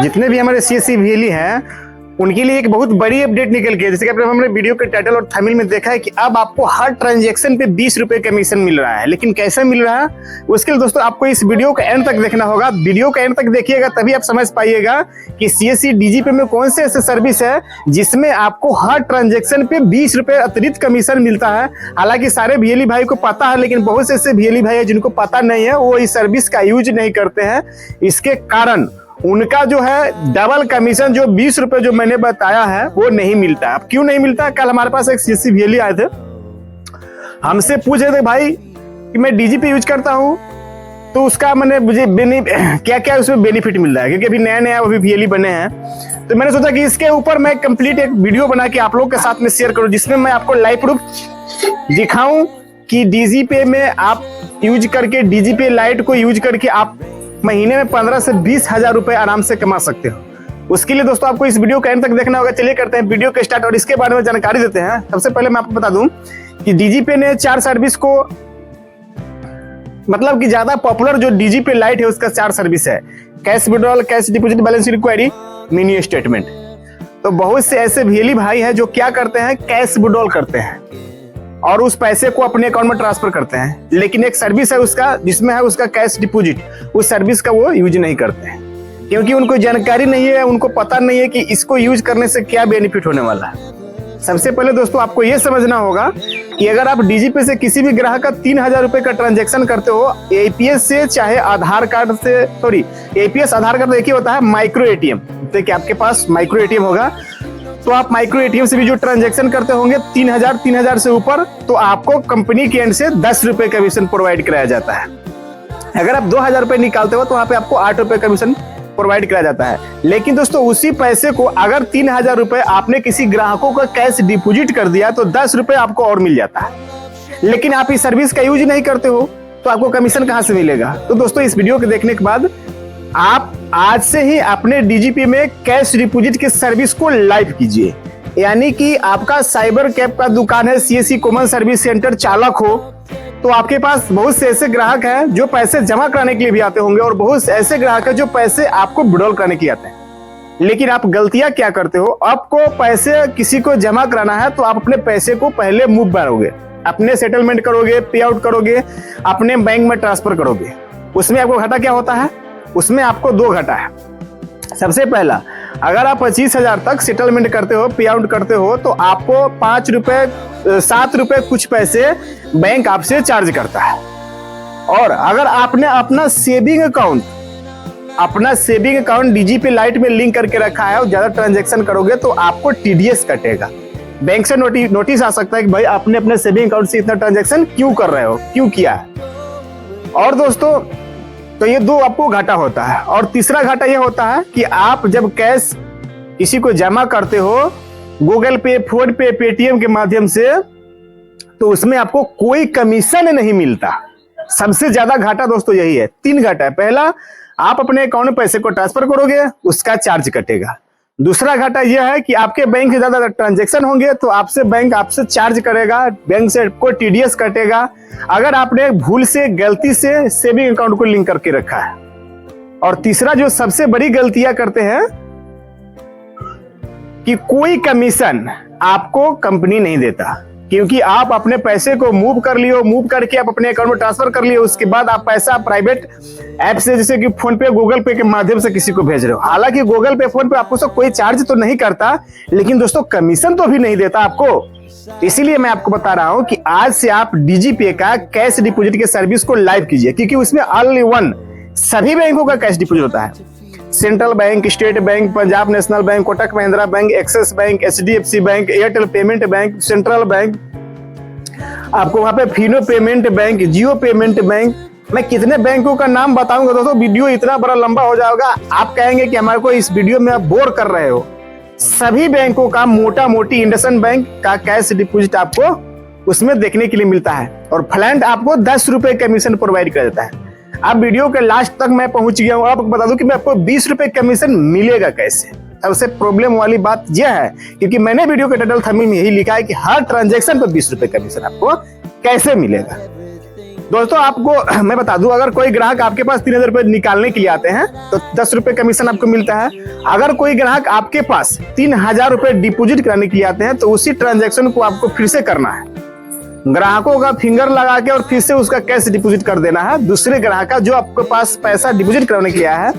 जितने भी हमारे सीएससी VLE हैं उनके लिए एक बहुत बड़ी अपडेट निकल के, जैसे कि हमने वीडियो के टाइटल और थंबनेल में देखा है कि अब आपको हर ट्रांजैक्शन पे 20 रुपए कमीशन मिल रहा है। लेकिन कैसे मिल रहा है उसके लिए दोस्तों आपको इस वीडियो का एंड तक देखना होगा। वीडियो का एंड तक देखिएगा तभी आप समझ पाइएगा कि CSC DGP में कौन से ऐसे सर्विस है जिसमें आपको हर ट्रांजेक्शन पे 20 रुपए अतिरिक्त कमीशन मिलता है। हालांकि सारे VLE भाई को पता है, लेकिन बहुत से ऐसे VLE भाई है जिनको पता नहीं है, वो इस सर्विस का यूज नहीं करते हैं। इसके कारण उनका जो है डबल कमीशन जो 20 रुपए जो मैंने बताया है वो नहीं मिलता। अब क्यों नहीं मिलता? कल हमारे पास एक CSC VLE आए थे, हमसे पूछ रहे थे भाई कि मैं DGP यूज करता हूँ तो उसका मैंने मुझे क्या क्या उसमें बेनिफिट मिल रहा है, क्योंकि अभी नया नया अभी VLE बने हैं। तो मैंने सोचा कि इसके ऊपर मैं कंप्लीट एक वीडियो बना के आप लोग के साथ में शेयर करूँ, जिसमें मैं आपको लाइव प्रूफ दिखाऊं कि DGP में आप यूज करके, DGP लाइट को यूज करके आप महीने में 15 से 20 हजार रुपए आराम से कमा सकते हो। उसके लिए दोस्तों आपको इस वीडियो का एंड तक देखना होगा। चलिए करते हैं वीडियो के स्टार्ट और इसके बारे में जानकारी देते हैं। सबसे पहले मैं आपको बता दूं कि DGP ने 4 सर्विस को, मतलब कि ज्यादा पॉपुलर जो DGP लाइट है उसका 4 सर्विस है: cash withdrawal, cash deposit, balance enquiry, mini statement. तो बहुत से ऐसे VLE भाई है जो क्या करते हैं, कैश विड्रॉल करते हैं और उस पैसे को अपने अकाउंट में ट्रांसफर करते हैं। लेकिन एक सर्विस है उसका जिसमें है उसका कैश डिपॉजिट, उस सर्विस का वो यूज नहीं करते हैं क्योंकि उनको जानकारी नहीं है, उनको पता नहीं है कि इसको यूज करने से क्या बेनिफिट होने वाला है। सबसे पहले दोस्तों आपको ये समझना होगा कि अगर आप DGP से किसी भी ग्राहक का 3000 रुपए का ट्रांजेक्शन करते हो APS से, चाहे आधार कार्ड से, सॉरी APS आधार कार्ड एक ही होता है, माइक्रो ATM, तो कि आपके पास माइक्रो ATM होगा तो आप माइक्रो ATM से भी जो ट्रांजैक्शन करते होंगे 3000 से ऊपर, तो आपको कंपनी के एंड से 10 रुपए कमीशन प्रोवाइड कराया जाता है। अगर आप 2000 रुपए निकालते हो तो वहां पे आपको 8 रुपए कमीशन प्रोवाइड कराया जाता है। लेकिन दोस्तों उसी पैसे को अगर 3000 रुपए आपने किसी ग्राहकों का कैश डिपॉजिट कर दिया तो 10 रुपए आपको और मिल जाता है। लेकिन आप इस सर्विस का यूज नहीं करते हो तो आपको कमीशन कहां से मिलेगा? तो दोस्तों इस वीडियो को देखने के बाद आप आज से ही अपने DGP में कैश डिपॉजिट के सर्विस को लाइव कीजिए। यानी कि आपका साइबर कैफ का दुकान है, CSC कॉमन सर्विस सेंटर चालक हो, तो आपके पास बहुत से ऐसे ग्राहक हैं जो पैसे जमा कराने के लिए भी आते होंगे और बहुत से ऐसे ग्राहक हैं जो पैसे आपको विड्रॉल करने के लिए आते हैं। लेकिन आप गलतियां क्या करते हो, आपको पैसे किसी को जमा कराना है तो आप अपने पैसे को पहले मूव करोगे, अपने सेटलमेंट करोगे, पे आउट करोगे, अपने बैंक में ट्रांसफर करोगे। उसमें आपको घाटा क्या होता है? उसमें आपको 2 घाटा है। सबसे पहला, अगर आप 25,000 तक सेटलमेंट करते हो, पे आउट करते हो, तो आपको 5 रुपए 7 रुपए कुछ पैसे बैंक आपसे चार्ज करता है। और अगर आपने अपना सेविंग अकाउंट DGP लाइट में लिंक करके रखा है और ज्यादा ट्रांजैक्शन करोगे तो आपको TDS कटेगा। बैंक से नोटिस आ सकता है कि भाई आपने अपने सेविंग अकाउंट से इतना ट्रांजैक्शन क्यों कर रहे हो, क्यों किया है। और दोस्तों तो ये 2 आपको घाटा होता है। और तीसरा घाटा ये होता है कि आप जब कैश किसी को जमा करते हो गूगल पे, फोन पे, पेटीएम के माध्यम से, तो उसमें आपको कोई कमीशन नहीं मिलता। सबसे ज्यादा घाटा दोस्तों यही है। 3 घाटा है। पहला, आप अपने अकाउंट में पैसे को ट्रांसफर करोगे, उसका चार्ज कटेगा। दूसरा घाटा यह है कि आपके बैंक से ज्यादा ट्रांजैक्शन होंगे तो बैंक आपसे चार्ज करेगा, बैंक से आपको TDS कटेगा अगर आपने भूल से, गलती से सेविंग अकाउंट को लिंक करके रखा है। और तीसरा जो सबसे बड़ी गलतियां करते हैं कि कोई कमीशन आपको कंपनी नहीं देता, क्योंकि आप अपने पैसे को मूव करके आप अपने अकाउंट में ट्रांसफर कर लिए, उसके बाद आप पैसा प्राइवेट ऐप से, जैसे कि फोन पे, गूगल पे के माध्यम से किसी को भेज रहे हो। हालांकि गूगल पे, फोन पे आपको सब कोई चार्ज तो नहीं करता, लेकिन दोस्तों कमीशन तो भी नहीं देता आपको। इसीलिए मैं आपको बता रहा हूं कि आज से आप DGP का कैश डिपॉजिट के सर्विस को लाइव कीजिए, क्योंकि उसमें ऑल इन वन सभी बैंकों का कैश डिपॉजिट होता है। Central bank, state bank, Punjab national bank, Kotak Mahindra bank, axis bank, HDFC bank, Airtel payment bank, central bank, आपको वहां पे फिनो पेमेंट बैंक, जियो पेमेंट बैंक, मैं कितने बैंकों का नाम बताऊंगा दोस्तों, वीडियो इतना बड़ा लंबा हो जाएगा, आप कहेंगे कि हमारे को इस वीडियो में आप बोर कर रहे हो। सभी बैंकों का मोटा मोटी इंडसइंड बैंक का कैश डिपॉजिट आपको उसमें देखने के लिए मिलता है और फ्लैंट आपको 10 रुपए कमीशन प्रोवाइड कर देता है। अब वीडियो के लास्ट तक मैं पहुंच गया हूं, अब बता दूं कि मैं आपको 20 रुपए कमीशन मिलेगा कैसे। सबसे प्रॉब्लम वाली बात यह है, क्योंकि मैंने वीडियो के टाइटल थंबनेल में यही लिखा है कि हर ट्रांजैक्शन पर 20 रुपए कमीशन आपको कैसे मिलेगा। दोस्तों आपको मैं बता दूं, अगर कोई ग्राहक आपके पास 3000 रुपए निकालने के लिए आते हैं तो 10 रुपए कमीशन आपको मिलता है। अगर कोई ग्राहक आपके पास 3000 रुपए डिपॉजिट कराने के लिए आते हैं तो उसी ट्रांजैक्शन को आपको फिर से करना है, ग्राहकों का फिंगर लगा के और फिर से उसका कैश डिपॉजिट कर देना है दूसरे ग्राहक का जो आपके पास पैसा डिपॉजिट कराने के लिए आया है,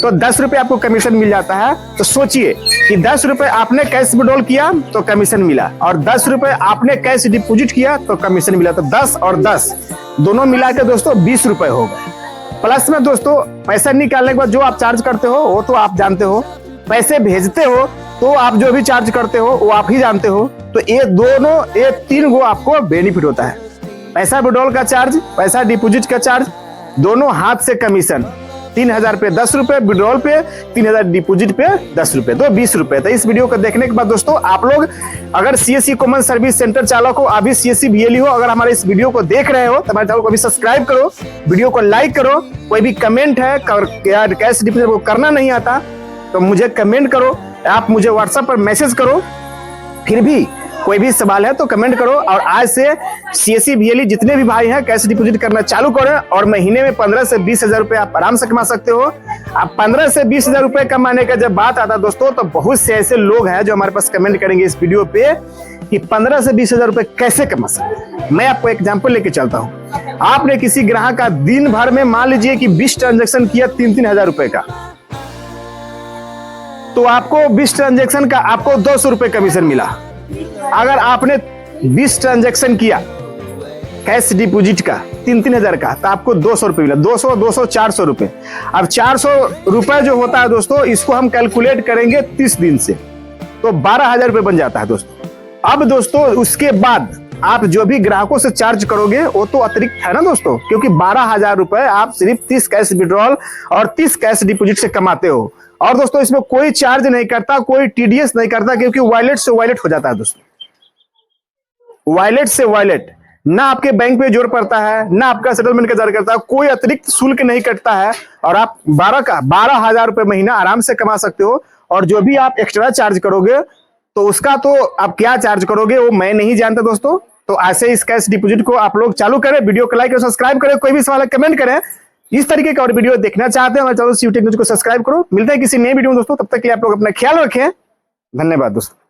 तो 10 रुपए आपको कमीशन मिल जाता है। तो सोचिए कि 10 रुपए आपने कैश विड्रॉल किया तो कमीशन मिला, और 10 रुपए आपने कैश डिपॉजिट किया तो कमीशन मिला, तो 10 और 10 दोनों मिला के दोस्तों 20 रुपए हो गए। प्लस में दोस्तों पैसा निकालने के बाद जो आप चार्ज करते हो वो तो आप जानते हो, पैसे भेजते हो तो आप जो भी चार्ज करते हो वो आप ही जानते हो। तो ये 3 गो आपको बेनिफिट होता है, पैसा विड्रॉल का चार्ज, पैसा डिपॉजिट का चार्ज, दोनों हाथ से कमीशन। 3000 पे 10 रुपए विड्रॉल पे, 3000 डिपॉजिट पे 10 रुपए, तो 20 रुपए। तो इस वीडियो को देखने के बाद दोस्तों आप लोग अगर सीएससी कॉमन सर्विस सेंटर चालक हो, अभी सीएससी बीएलई हो, अगर हमारे इस वीडियो को देख रहे हो तो हमारे चैनल को अभी सब्सक्राइब करो, वीडियो को लाइक करो। कोई भी कमेंट है यार कैश डिपॉजिट को करना नहीं आता तो मुझे कमेंट करो, आप मुझे व्हाट्सएप पर मैसेज करो, फिर भी कोई भी सवाल है तो कमेंट करो। और आज से सीएससी बीएलई जितने भी भाई हैं कैश डिपॉजिट करना चालू करें, और महीने में 15 से 20 हजार रुपए आप आराम से कमा सकते हो। अब 15 से 20 हजार रुपए कमाने का जब बात आता है दोस्तों, तो बहुत से ऐसे लोग हैं जो हमारे पास कमेंट करेंगे इस वीडियो पे कि 15 से 20 हजार रुपए कैसे कमा सकते हैं। मैं आपको एग्जाम्पल लेके चलता हूँ। आपने किसी ग्राहक का दिन भर में मान लीजिए कि 20 ट्रांजेक्शन किया 3-3 हजार रुपए का, तो आपको 20 ट्रांजेक्शन का आपको 200 रुपए कमीशन मिला। अगर आपने 20 ट्रांजैक्शन किया कैश डिपॉजिट का 3-3 हजार का, तो आपको 200 रुपए मिला। 200 400 रुपए। अब 400 रुपए जो होता है दोस्तों, इसको हम कैलकुलेट करेंगे 30 दिन से, तो 12,000 रुपए बन जाता है दोस्तों। अब दोस्तों उसके बाद आप जो भी ग्राहकों से चार्ज करोगे वो तो अतिरिक्त है ना दोस्तों, क्योंकि 12,000 रुपए आप सिर्फ 30 कैश विड्रॉल और 30 कैश डिपॉजिट से कमाते हो। और दोस्तों इसमें कोई चार्ज नहीं करता, कोई टीडीएस नहीं करता, क्योंकि वॉलेट से वॉलेट हो जाता है दोस्तों। वॉलेट से वॉलेट, ना आपके बैंक पे जोर पड़ता है, ना आपका सेटलमेंट का करता है, कोई अतिरिक्त शुल्क नहीं कटता है, और आप 12,000 रुपए महीना आराम से कमा सकते हो। और जो भी आप एक्स्ट्रा चार्ज करोगे तो उसका तो आप क्या चार्ज करोगे वो मैं नहीं जानता दोस्तों। तो ऐसे इस कैश डिपॉजिट को आप लोग चालू करें, वीडियो को लाइक और सब्सक्राइब करें, कोई भी सवाल है कमेंट करें। इस तरीके का और वीडियो देखना चाहते हैं हमारे चैनल सीयू टेक न्यूज़ को सब्सक्राइब करो। मिलता है किसी नए वीडियो में दोस्तों, तब तक के लिए आप लोग अपना ख्याल रखें। धन्यवाद दोस्तों।